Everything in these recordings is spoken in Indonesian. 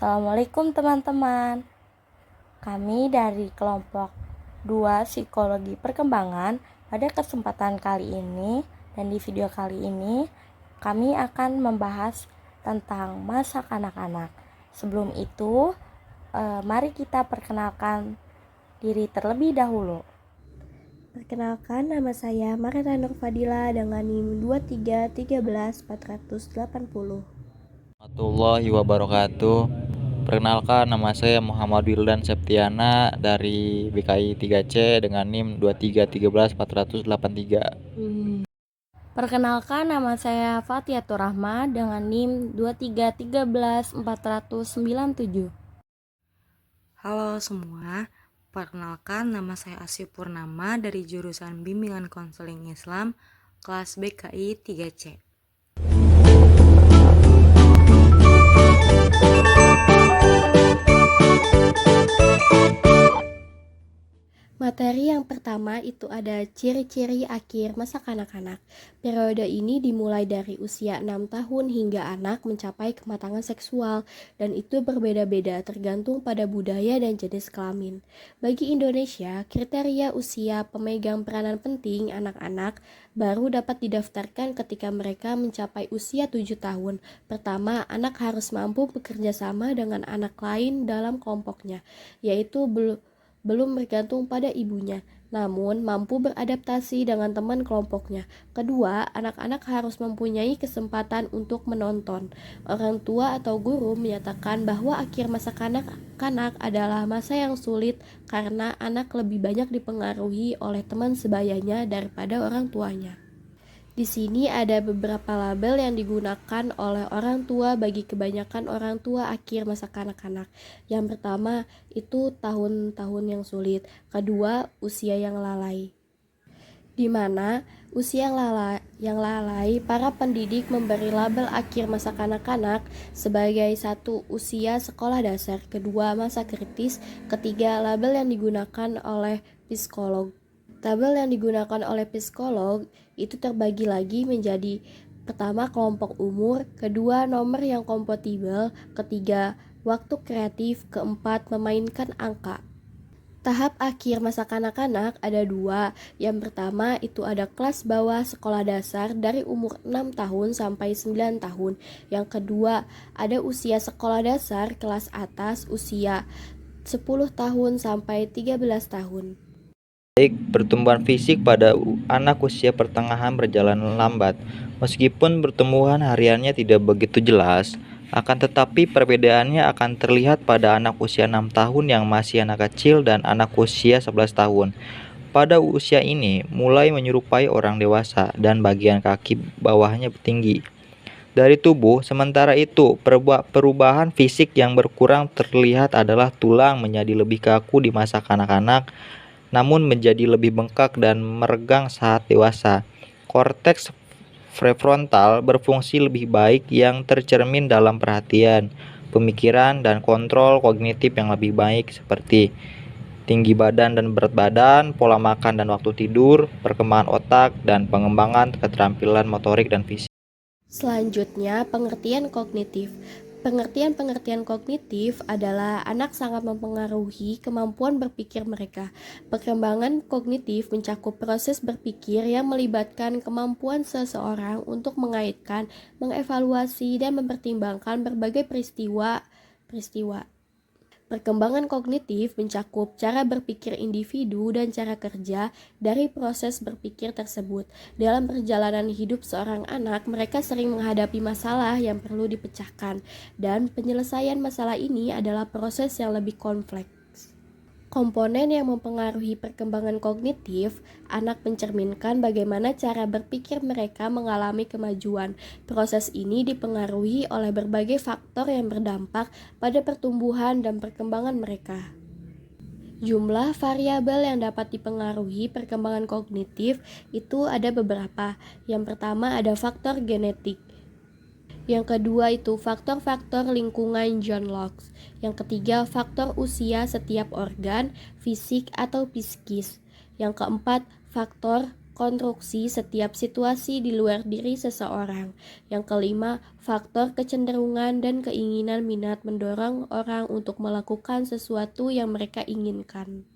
Assalamualaikum teman-teman. Kami dari kelompok 2 Psikologi Perkembangan pada kesempatan kali ini dan di video kali ini kami akan membahas tentang masa kanak-kanak. Sebelum itu, mari kita perkenalkan diri terlebih dahulu. Perkenalkan, nama saya Marita Nur Fadila dengan NIM 2313480. Warahmatullahi wabarakatuh. Perkenalkan, nama saya Muhammad Wildan Septiana dari BKI 3C dengan NIM 2331483. Perkenalkan, nama saya Fatiatur Rahma dengan NIM 2331497. Halo semua, perkenalkan nama saya Asyik Purnama dari jurusan Bimbingan Konseling Islam kelas BKI 3C. Materi yang pertama itu ada ciri-ciri akhir masa kanak-kanak. Periode ini dimulai dari usia 6 tahun hingga anak mencapai kematangan seksual, dan itu berbeda-beda tergantung pada budaya dan jenis kelamin. Bagi Indonesia, kriteria usia pemegang peranan penting anak-anak baru dapat didaftarkan ketika mereka mencapai usia 7 tahun. Pertama, anak harus mampu bekerja sama dengan anak lain dalam kelompoknya, yaitu belum bergantung pada ibunya, namun mampu beradaptasi dengan teman kelompoknya. Kedua, anak-anak harus mempunyai kesempatan untuk menonton. Orang tua atau guru menyatakan bahwa akhir masa kanak-kanak adalah masa yang sulit karena anak lebih banyak dipengaruhi oleh teman sebayanya daripada orang tuanya. Di sini ada beberapa label yang digunakan oleh orang tua bagi kebanyakan orang tua akhir masa kanak-kanak. Yang pertama itu tahun-tahun yang sulit. Kedua, usia yang lalai. Di mana usia yang lalai, para pendidik memberi label akhir masa kanak-kanak sebagai satu, usia sekolah dasar, kedua, masa kritis, ketiga, label yang digunakan oleh psikolog. Tabel yang digunakan oleh psikolog itu terbagi lagi menjadi pertama kelompok umur, kedua nomor yang kompatibel, ketiga waktu kreatif, keempat memainkan angka. Tahap akhir masa kanak-kanak ada dua. Yang pertama itu ada kelas bawah sekolah dasar dari umur 6 tahun sampai 9 tahun. Yang kedua ada usia sekolah dasar kelas atas usia 10 tahun sampai 13 tahun. Baik, pertumbuhan fisik pada anak usia pertengahan berjalan lambat. Meskipun pertumbuhan hariannya tidak begitu jelas, akan tetapi perbedaannya akan terlihat pada anak usia 6 tahun yang masih anak kecil dan anak usia 11 tahun. Pada usia ini, mulai menyerupai orang dewasa dan bagian kaki bawahnya tinggi dari tubuh. Sementara itu, perubahan fisik yang berkurang terlihat adalah tulang menjadi lebih kaku di masa kanak-kanak, namun menjadi lebih bengkak dan meregang saat dewasa. Korteks prefrontal berfungsi lebih baik yang tercermin dalam perhatian, pemikiran, dan kontrol kognitif yang lebih baik seperti tinggi badan dan berat badan, pola makan dan waktu tidur, perkembangan otak, dan pengembangan keterampilan motorik dan fisik. Selanjutnya, pengertian kognitif. Pengertian kognitif adalah anak sangat mempengaruhi kemampuan berpikir mereka. Perkembangan kognitif mencakup proses berpikir yang melibatkan kemampuan seseorang untuk mengaitkan, mengevaluasi, dan mempertimbangkan berbagai peristiwa. Perkembangan kognitif mencakup cara berpikir individu dan cara kerja dari proses berpikir tersebut. Dalam perjalanan hidup seorang anak, mereka sering menghadapi masalah yang perlu dipecahkan, dan penyelesaian masalah ini adalah proses yang lebih kompleks. Komponen yang mempengaruhi perkembangan kognitif, anak mencerminkan bagaimana cara berpikir mereka mengalami kemajuan. Proses ini dipengaruhi oleh berbagai faktor yang berdampak pada pertumbuhan dan perkembangan mereka. Jumlah variabel yang dapat dipengaruhi perkembangan kognitif itu ada beberapa. Yang pertama ada faktor genetik. Yang kedua itu faktor-faktor lingkungan John Locke. Yang ketiga faktor usia setiap organ, fisik atau psikis. Yang keempat faktor konstruksi setiap situasi di luar diri seseorang. Yang kelima, faktor kecenderungan dan keinginan minat mendorong orang untuk melakukan sesuatu yang mereka inginkan.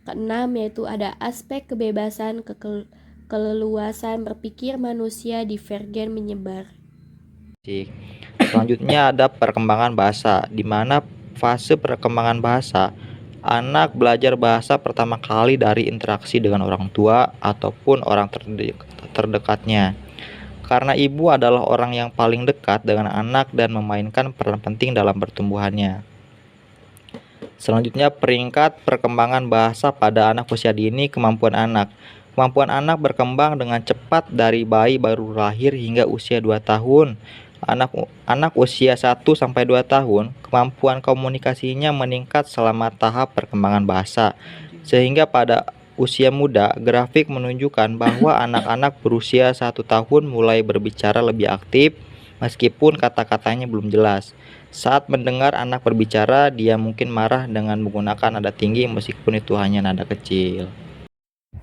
Keenam, yaitu ada aspek kebebasan, keleluasan berpikir manusia divergen menyebar. Selanjutnya ada perkembangan bahasa, di mana fase perkembangan bahasa anak belajar bahasa pertama kali dari interaksi dengan orang tua ataupun orang terdekatnya. Karena ibu adalah orang yang paling dekat dengan anak dan memainkan peran penting dalam pertumbuhannya. Selanjutnya, peringkat perkembangan bahasa pada anak usia dini. Kemampuan anak. Kemampuan anak berkembang dengan cepat dari bayi baru lahir hingga usia 2 tahun. Anak usia 1 sampai 2 tahun, kemampuan komunikasinya meningkat selama tahap perkembangan bahasa. Sehingga pada usia muda, grafik menunjukkan bahwa anak-anak berusia 1 tahun mulai berbicara lebih aktif meskipun kata-katanya belum jelas. Saat mendengar anak berbicara, dia mungkin marah dengan menggunakan nada tinggi meskipun itu hanya nada kecil.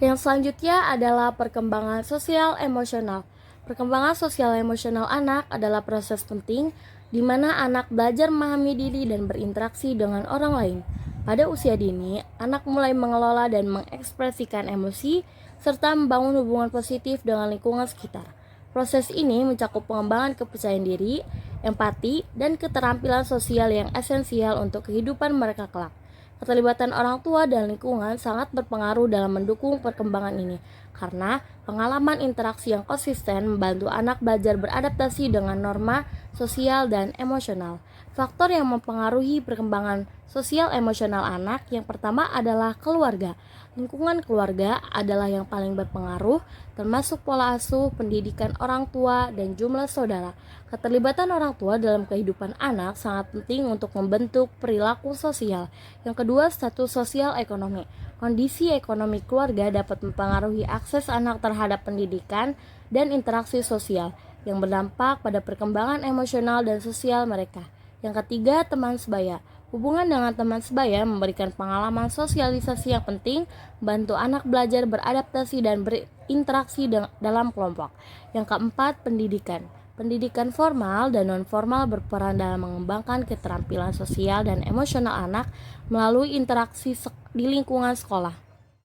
Yang selanjutnya adalah perkembangan sosial emosional. Perkembangan sosial emosional anak adalah proses penting di mana anak belajar memahami diri dan berinteraksi dengan orang lain. Pada usia dini, anak mulai mengelola dan mengekspresikan emosi serta membangun hubungan positif dengan lingkungan sekitar. Proses ini mencakup pengembangan kepercayaan diri, empati, dan keterampilan sosial yang esensial untuk kehidupan mereka kelak. Keterlibatan orang tua dan lingkungan sangat berpengaruh dalam mendukung perkembangan ini, karena pengalaman interaksi yang konsisten membantu anak belajar beradaptasi dengan norma sosial dan emosional. Faktor yang mempengaruhi perkembangan sosial emosional anak yang pertama adalah keluarga. Lingkungan keluarga adalah yang paling berpengaruh, termasuk pola asuh, pendidikan orang tua, dan jumlah saudara. Keterlibatan orang tua dalam kehidupan anak sangat penting untuk membentuk perilaku sosial. Yang kedua, status sosial ekonomi. Kondisi ekonomi keluarga dapat mempengaruhi akses anak terhadap pendidikan dan interaksi sosial, yang berdampak pada perkembangan emosional dan sosial mereka. Yang ketiga, teman sebaya. Hubungan dengan teman sebaya memberikan pengalaman sosialisasi yang penting, membantu anak belajar beradaptasi dan berinteraksi dalam kelompok. Yang keempat, pendidikan. Pendidikan formal dan non-formal berperan dalam mengembangkan keterampilan sosial dan emosional anak melalui interaksi di lingkungan sekolah.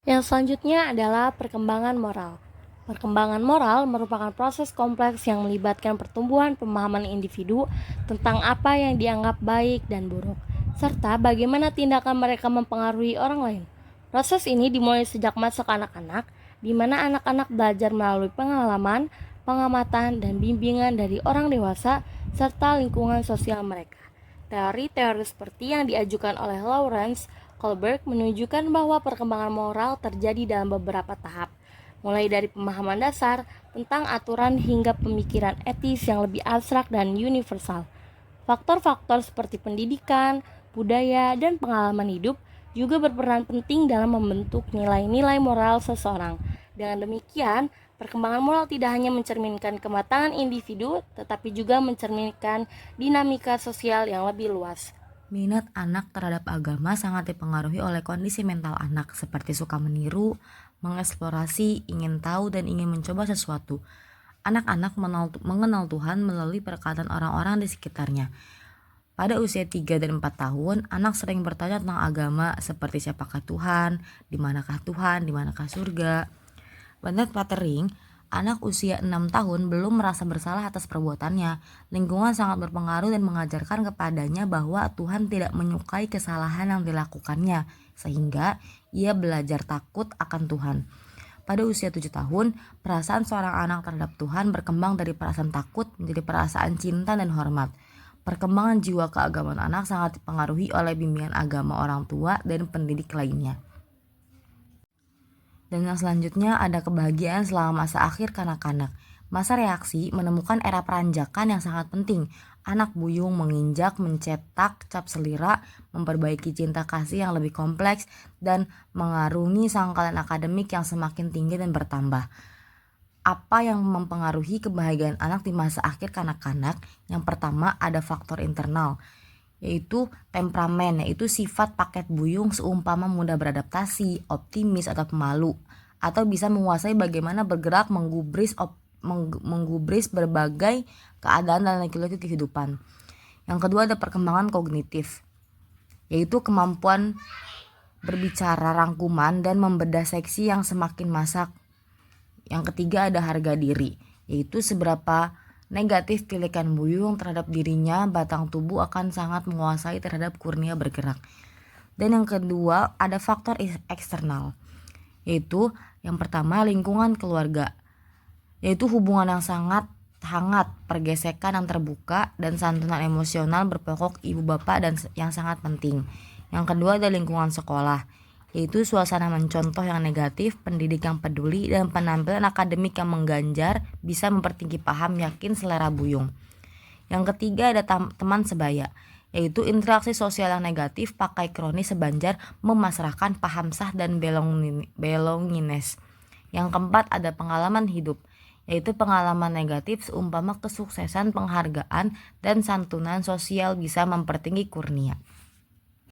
Yang selanjutnya adalah perkembangan moral. Perkembangan moral merupakan proses kompleks yang melibatkan pertumbuhan pemahaman individu tentang apa yang dianggap baik dan buruk, serta bagaimana tindakan mereka mempengaruhi orang lain. Proses ini dimulai sejak masa kanak-kanak, di mana anak-anak belajar melalui pengalaman, pengamatan, dan bimbingan dari orang dewasa serta lingkungan sosial mereka. Teori-teori seperti yang diajukan oleh Lawrence Kohlberg menunjukkan bahwa perkembangan moral terjadi dalam beberapa tahap, mulai dari pemahaman dasar tentang aturan hingga pemikiran etis yang lebih abstrak dan universal. Faktor-faktor seperti pendidikan, budaya, dan pengalaman hidup juga berperan penting dalam membentuk nilai-nilai moral seseorang. Dengan demikian, perkembangan moral tidak hanya mencerminkan kematangan individu, tetapi juga mencerminkan dinamika sosial yang lebih luas. Minat anak terhadap agama sangat dipengaruhi oleh kondisi mental anak, seperti suka meniru, mengeksplorasi, ingin tahu, dan ingin mencoba sesuatu. Anak-anak mengenal Tuhan melalui perkataan orang-orang di sekitarnya. Pada usia 3 dan 4 tahun, anak sering bertanya tentang agama, seperti siapakah Tuhan, di manakah surga. Bernard Patering, anak usia 6 tahun belum merasa bersalah atas perbuatannya. Lingkungan sangat berpengaruh dan mengajarkan kepadanya bahwa Tuhan tidak menyukai kesalahan yang dilakukannya, sehingga ia belajar takut akan Tuhan. Pada usia 7 tahun, perasaan seorang anak terhadap Tuhan berkembang dari perasaan takut menjadi perasaan cinta dan hormat. Perkembangan jiwa keagamaan anak sangat dipengaruhi oleh bimbingan agama orang tua dan pendidik lainnya. Dan yang selanjutnya ada kebahagiaan selama masa akhir kanak-kanak. Masa reaksi menemukan era peranjakan yang sangat penting. Anak buyung menginjak, mencetak cap selira, memperbaiki cinta kasih yang lebih kompleks, dan mengarungi sangkalan akademik yang semakin tinggi dan bertambah. Apa yang mempengaruhi kebahagiaan anak di masa akhir kanak-kanak? Yang pertama ada faktor internal, yaitu temperamen, yaitu sifat paket buyung seumpama mudah beradaptasi, optimis, atau pemalu. atau bisa menguasai bagaimana bergerak menggubris berbagai keadaan dan liki-liku kehidupan. Yang kedua ada perkembangan kognitif, yaitu kemampuan berbicara rangkuman dan membedah seksi yang semakin masak. Yang ketiga ada harga diri, yaitu seberapa negatif pilihan Buyung terhadap dirinya, batang tubuh akan sangat menguasai terhadap kurnia bergerak. Dan yang kedua ada faktor eksternal, yaitu yang pertama lingkungan keluarga, yaitu hubungan yang sangat hangat, pergesekan yang terbuka, dan santunan emosional berpokok ibu bapak dan yang sangat penting. Yang kedua ada lingkungan sekolah, yaitu suasana mencontoh yang negatif, pendidik yang peduli, dan penampilan akademik yang mengganjar bisa mempertinggi paham, yakin, selera Buyung. Yang ketiga ada teman sebaya, yaitu interaksi sosial yang negatif, pakai kronis sebanjar memasrahkan paham sah dan belongines. Yang keempat ada pengalaman hidup, yaitu pengalaman negatif seumpama kesuksesan, penghargaan, dan santunan sosial bisa mempertinggi kurnia.